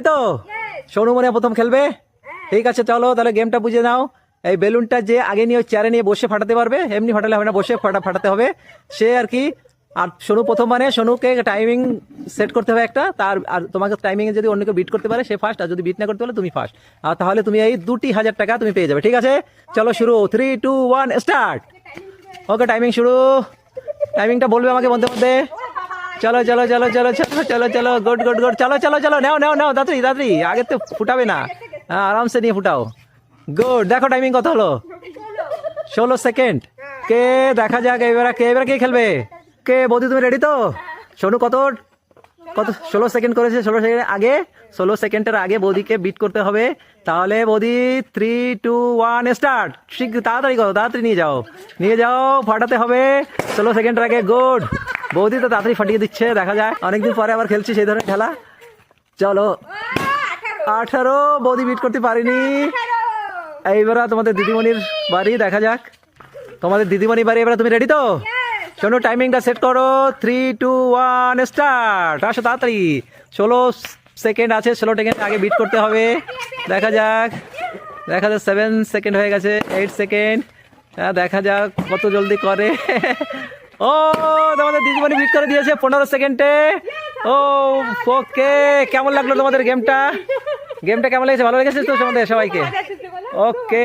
তো? সোনু মনে হয় প্রথম খেলবে। ঠিক আছে, চলো তাহলে গেমটা বুঝে নাও। এই বেলুনটা যে আগে নিয়ে চেয়ারে নিয়ে বসে ফাটাতে পারবে, এমনি ফাটালে হবে না, বসে ফাটাতে হবে সে আর কি। আর সোনু প্রথম, মানে সোনুকে টাইমিং সেট করতে হবে একটা, আর তোমাকে টাইমিং এ যদি অন্য কেউ বিট করতে পারে সে ফার্স্ট, আর যদি বিট না করতে পারলে তুমি ফার্স্ট। আর তাহলে তুমি এই 2,000 টাকা তুমি পেয়ে যাবে। ঠিক আছে, চলো শুরু, 3, 2, 1 স্টার্ট। ওকে, টাইমিং শুরু। টাইমিংটা বলবে আমাকে মধ্যে মধ্যে। চলো চলো চলো চলো চলো চলো চলো, গুড গুড গুড, চলো চলো চলো, নাও নাও নাও, তাড়াতাড়ি তাড়াতাড়ি, আগে তো ফুটাবে না, হ্যাঁ আরামসে নিয়ে ফুটাও। গুড, দেখো টাইমিং কত হলো, 16 সেকেন্ড। কে দেখা যাক এবার কে খেলবে। কে বৌদি, তুমি রেডি তো? সোনু কত কত 16 সেকেন্ড করেছে, 16 সেকেন্ড আগে, 16 সেকেন্ডের আগে বৌদিকে বিট করতে হবে। তাহলে বৌদি 3, 2, 1 স্টার্ট। তাড়াতাড়ি করো, তাড়াতাড়ি নিয়ে যাও, ফাটাতে হবে 16 সেকেন্ডের আগে। গুড, বৌদি তো তাড়াতাড়ি ফাটিয়ে দিচ্ছে, দেখা যায় অনেকদিন পরে আবার খেলছি সেই ধরনের খেলা। চলো 18, বৌদি বিট করতে পারিনি। এইবার তোমাদের দিদিমণির বাড়ি, দেখা যাক তোমাদের দিদিমণি বাড়ি। এবার তুমি রেডি তো? শোনো, টাইমিংটা সেট করো, 3, 2, 1 স্টার্ট। আসো তাড়াতাড়ি, 16 সেকেন্ড আছে, 16 সেকেন্ড আগে বিট করতে হবে। দেখা যাক 7 সেকেন্ড হয়ে গেছে, 8 সেকেন্ড। দেখা যাক কত জলদি করে। ও, তোমাদের দিদিমণি বিট করে দিয়েছে 15 সেকেন্ডে। ও ওকে, কেমন লাগলো তোমাদের গেমটা? কেমন লেগেছে? ভালো লেগেছে তো তোমাদের সবাইকে? ওকে।